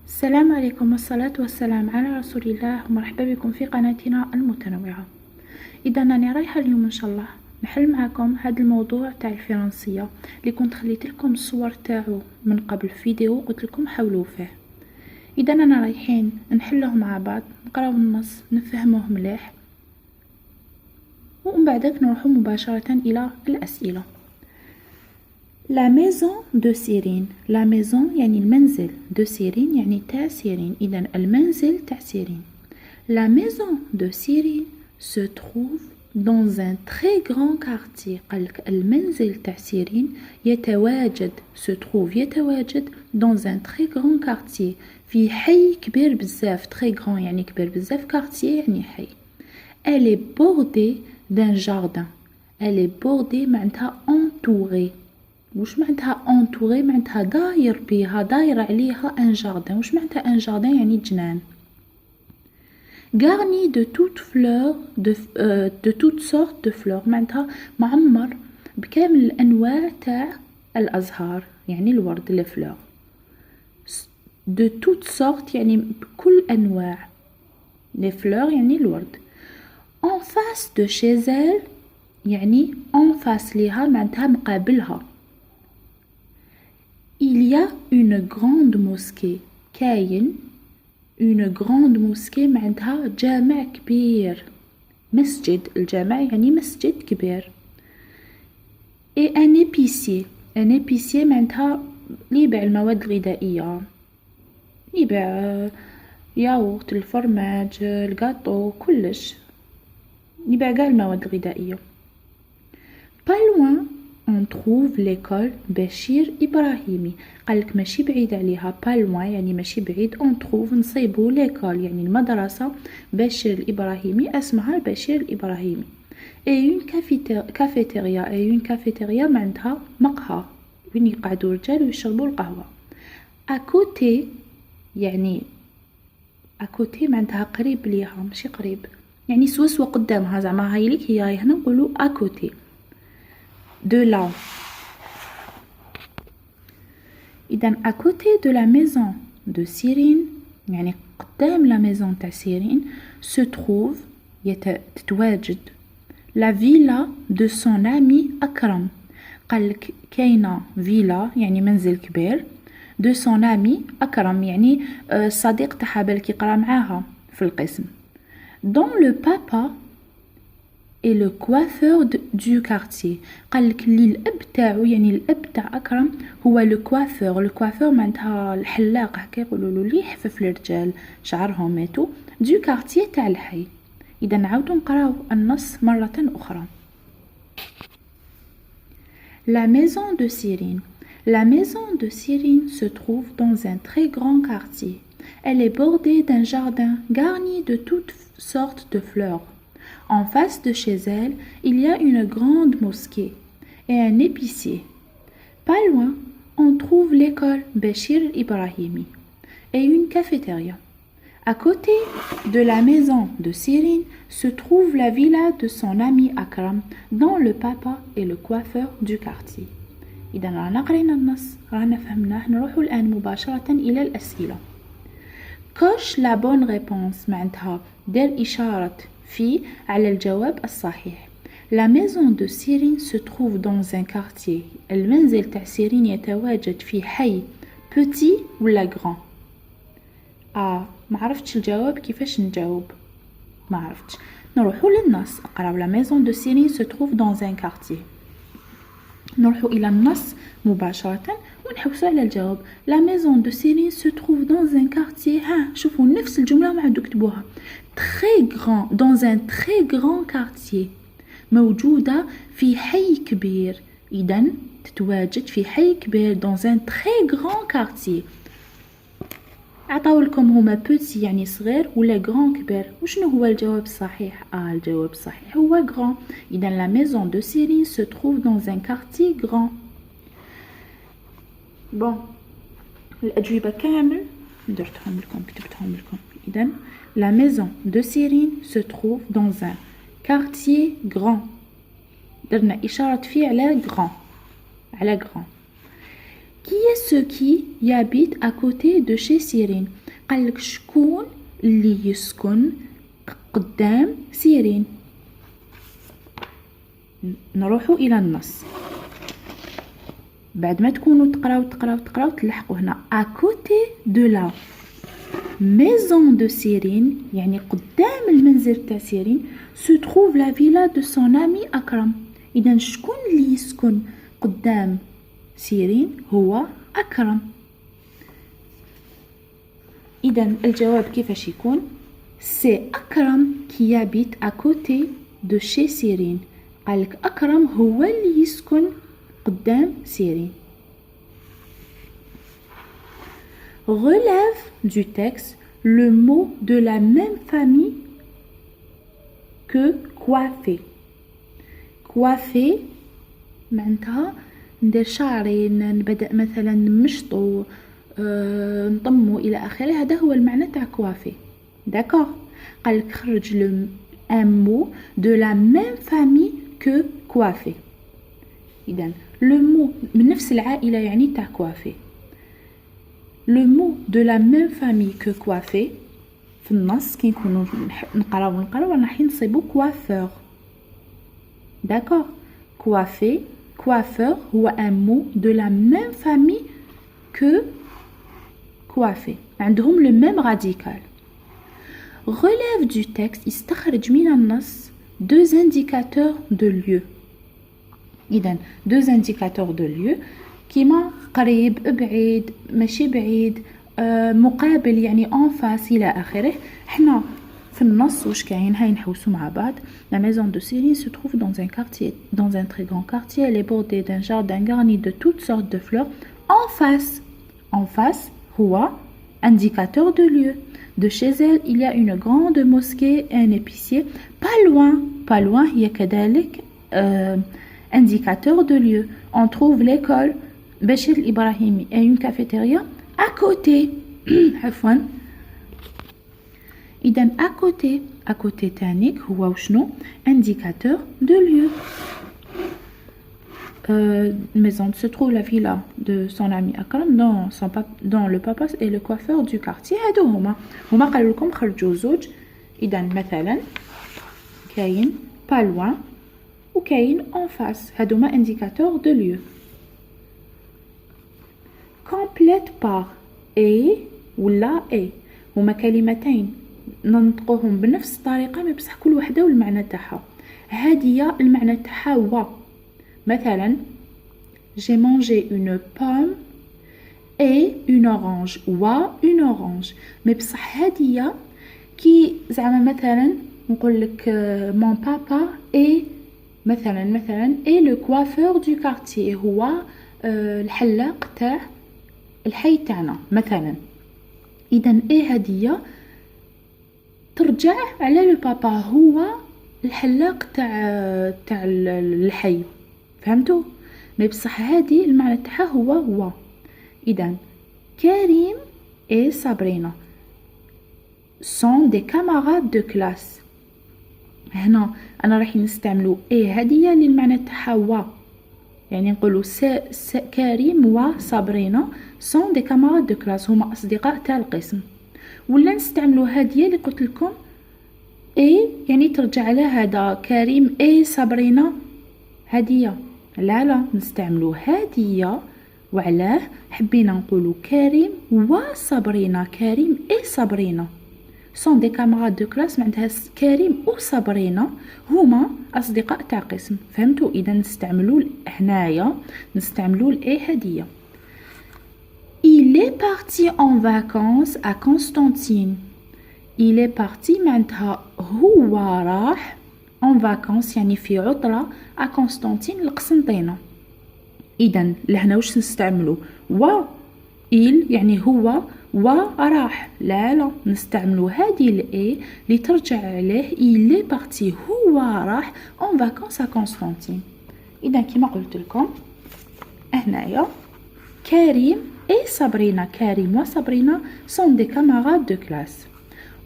السلام عليكم والصلاة والسلام على رسول الله، ومرحبا بكم في قناتنا المتنوعة. إذا أنا رايحة اليوم إن شاء الله نحل معكم هذا الموضوع تاع الفرنسية اللي كنت خليت لكم الصور تاعو من قبل في فيديو قلت لكم حولوا فيه. إذا أنا رايحين نحلوه مع بعض، نقراو النص نفهموه مليح، ومن بعدك نروحوا مباشرة إلى الأسئلة. La maison de Cyrine. La maison يعني المنزل de Cyrine يعني تاع سيرين. إذن المنزل تاع سيرين. La maison de Cyrine se trouve dans un très grand quartier. قالك المنزل تاع سيرين يتواجد يتواجد dans un très grand quartier في حي كبير بزاف. très grand يعني كبير بزاف، quartier يعني حي. Elle est bordée d'un jardin. Elle est bordée معناتها entourée. وش معناتها entourée؟ معناتها داير بيها، داير عليها ان جاردن. وش معناتها ان جاردن؟ يعني جنان. garni de toutes fleurs de toutes sortes de fleurs معناتها معمر بكامل الانواع تاع الازهار، يعني الورد لي فلور. de toutes sortes يعني بكل انواع، لي فلور يعني الورد. en face de chez elle يعني en face ليها معناتها مقابلها. Il y a une grande mosquée. كاين une grande mosquée معناتها جامع كبير، مسجد. الجامع يعني مسجد كبير. et un épicier. un épicier معناتها اللي يبيع المواد الغذائية، يبيع ياغورت، الفرماج، الغاطو، كلش يبيع قال المواد الغذائية. pas loin on trouve l'école بشير إبراهيمي. قالك ماشي بعيد عليها، pas loin يعني ماشي بعيد، on trouve نصيبو l'école يعني المدرسة بشير الإبراهيمي، اسمها بشير الإبراهيمي. et une cafétéria. et une cafétéria معناتها مقهى وين يقعدوا الرجال ويشربوا القهوة. à côté يعني à côté معناتها قريب ليها، ماشي قريب يعني سوسوا قدامها، زعما هاي ليك هي هنا نقولوا à côté de là. إذن à côté de la maison de Cyrine يعني قدام la maison تاع سيرين se trouve تتواجد la villa de son ami أكرم. قالك كاينة فيلا يعني منزل كبير de son ami أكرم يعني الصديق تاعها بالك يقرا معاها في القسم. dont le papa et le coiffeur du quartier. قالك اللي الاب تاعو يعني الاب تاع اكرم هو لو كوافور. لو كوافور معناتها الحلاق، هكا يقولوا له اللي يحفف الرجال شعرهم ماتو. دو كارتيه تاع الحي. اذا نعاودو نقراو النص مره اخرى. La maison de Cyrine. La maison de Cyrine se trouve dans un très grand quartier. Elle est bordée d'un jardin garni de toutes sortes de fleurs. En face de chez elle, il y a une grande mosquée et un épicier. Pas loin, on trouve l'école Bachir Ibrahimi et une cafétéria. À côté de la maison de Cyrine se trouve la villa de son ami Akram, dont le papa est le coiffeur du quartier. إذا رانا قرينا النص، رانا فهمناه. نروحوا الآن مباشرة إلى الأسئلة. coche la bonne réponse معناتها دير إشارة في على الجواب الصحيح. La maison de Cyrine se trouve dans un quartier. المنزل تاع سيرين يتواجد في حي petit ولا grand. ما عرفتش الجواب كيفاش نجاوب، ما عرفتش. نروحوا للنص، اقراو La maison de Cyrine se trouve dans un quartier. نروحوا إلى النص مباشرة ونحوسوا على الجواب. La maison de Cyrine se trouve dans un quartier. ها شوفوا نفس الجملة ما عندو كتبوها. très grand dans un très grand quartier موجودة في حي كبير. إذن تتواجد في حي كبير dans un très grand quartier. عطاولكم هما بوتي يعني صغير ولا grand كبير. وشنو هو الجواب الصحيح؟ الجواب الصحيح هو grand. إذن la maison de Cyrine se trouve dans un quartier grand. بون الأجوبة كامل درتهم لكم، كتبتهم لكم. إذن la maison de Cyrine se trouve dans un quartier grand. درنا إشارة فيه على grand، على grand. Qui est ce qui habite à côté de chez سيرين؟ قالك شكون اللي يسكن قدام سيرين. نروحوا إلى النص. بعد ما تكونوا تقراو تلحقوا هنا à côté de la maison de سيرين، يعني قدام المنزل تاع سيرين se trouve la villa de son ami أكرم. إذا شكون اللي يسكن قدام سيرين؟ هو أكرم. إذا الجواب كيفاش يكون؟ سي أكرم qui habite à côté de chez سيرين. قالك أكرم هو اللي يسكن قدام سيرين. Relève du texte le mot de la même famille que coiffer. Coiffer معناتها ندير شعري، نبدأ مثلا نمشطو، نطمو إلى آخره. هذا هو المعنى تاع coiffer. D'accord. قالك خرج un mot de la même famille que coiffer. إذن le mot من نفس العائلة يعني تاع coiffer. Le mot de la même famille que coiffer في النص كي نكونوا نقراو راح نصيبو coiffeur. D'accord. Coiffer, coiffeur هو un mot de la même famille que coiffer. عندهم le même radical. Relève du texte استخرج من النص deux indicateurs de lieu. إذن deux indicateurs de lieu كيما قريب، بعيد، ماشي بعيد، مقابل يعني en face إلى آخره. حنا في النص واش كاين؟ هاي نحوسو مع بعض. La maison de Céline se trouve dans un très grand quartier. Elle est bordée d'un jardin garni de toutes sortes de fleurs. En face هو indicateur de lieu. De chez elle il y a une grande mosquée et un épicier. Pas loin هي كذلك indicateur de lieu. On trouve l'école Bachir Ibrahimi et une cafétéria à côté. عفوا. إذن à côté تانيك هو وشنو؟ indicateur de lieu. Maison se trouve la villa de son ami Akram dans le papa et le coiffeur du quartier. هادو هما قالوا لكم خرجوا زوج. إذن مثلا كاين pas loin وكاين en face. هادوما indicateur de lieu. complète par et ولا et هما كلمتين ننطقوهم بنفس الطريقة، ما بصح كل وحدة والمعنى تاعها. هادية المعنى تاعها و. مثلا j'ai mangé une pomme et une orange و une orange. ما بصح هادية كي زعما مثلا نقول لك mon papa et مثلا et le coiffeur du quartier هو الحلاق تاع الحي تاعنا مثلا. إذن إيه هدية ترجع على لو بابا هو الحلاق تاع الحي. فهمتوا؟ ما بصح هذه المعنى تاعها هو. إذن كريم et Sabrina sont des camarades de classe. هنا أنا راح نستعملوا إيه هدية للمعنى تاعها و، يعني نقولوا كريم وصابرينا sont des camarades de classe هما أصدقاء تاع القسم. ولا نستعملوا هدية اللي قلت لكم اي يعني ترجع على هذا كريم اي صابرينا هدية. لا نستعملوا هدية. وعلاه حبينا نقولوا كريم وصابرينا. كريم اي صابرينا sont des camarades de classe. معناتها كريم وصابرينا هما أصدقاء تاع قسم. فهمتوا؟ إذا نستعملوا هنايا نستعملوا الاي هدية. Il est parti en vacances à Constantine. Il est parti معناتها هو راح en vacances يعني في عطلة à Constantine القسنطينة. إذن لهنا واش نستعملوا و il يعني هو وراح. لا نستعملوا هذه الاي اللي ترجع عليه il est parti هو راح en vacances à Constantine. إذن كما قلت لكم هنايا كريم et Sabrina. كريم وصابرينا sont des camarades de classe.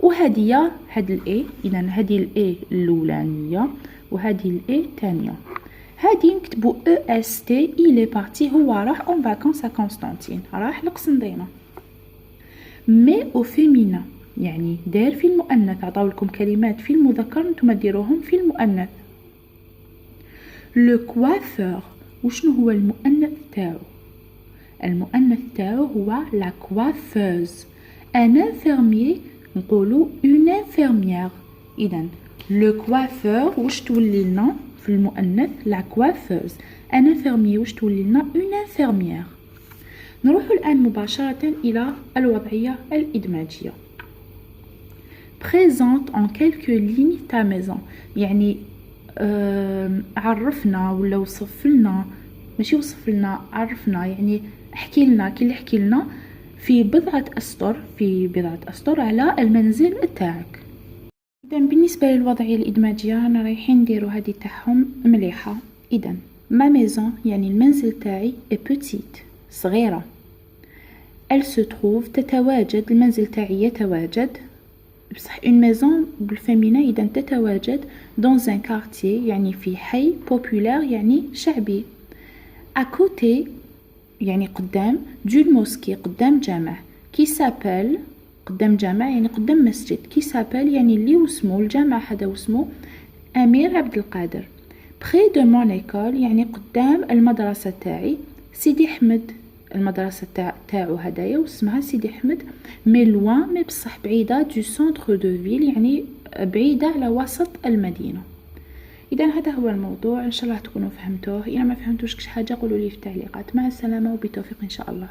وهدية هاد الاي. إذن هذه الاي الأولانية وهذه الاي الثانية. هادي نكتبو EST il est parti هو راح en vacances à Constantine راح لقسنطينة. مي au féminin يعني داير في المؤنث، عطاو لكم كلمات في المذكر نتوما ديروهم في المؤنث. لو كوافور وشنو هو المؤنث تاعو؟ المؤنث تاعو هو لا كوافوز. ان انفيرميي نقولو اون انفيرميير. اذا لو كوافور واش تولي لنا في المؤنث؟ لا كوافوز. ان انفيرميي واش تولي لنا؟ اون انفيرميير. نروح الان مباشرة الى الوضعية الادماجية. présente en quelques lignes ta maison يعني عرفنا ولا وصف لنا، ماشي وصف لنا، عرفنا يعني احكي لنا كي اللي احكي لنا في بضعة أسطر على المنزل تاعك. إذا بالنسبة للوضعية الإدماجية أنا رايحين نديرو هذه تاعهم مليحة. إذا ما ميزون يعني المنزل تاعي est petite صغيرة. elle se trouve تتواجد، المنزل تاعي يتواجد، بصح une maison بالفيمينا إذا تتواجد dans un quartier يعني في حي populaire يعني شعبي. à côté يعني قدام du mosquée قدام جامع qui s'appelle قدام جامع يعني قدام مسجد qui s'appelle يعني اللي واسمو الجامع هذا واسمو أمير عبد القادر. près de mon école يعني قدام المدرسة تاعي سيدي أحمد، المدرسة تاعو هدايا واسمها سيدي أحمد. مي لوان مي بصح بعيدة du centre de ville يعني بعيدة على وسط المدينة. إذا هذا هو الموضوع، إن شاء الله تكونوا فهمتوه. إذا ما فهمتوش حاجة قولوا لي في التعليقات. مع السلامة وبالتوفيق إن شاء الله.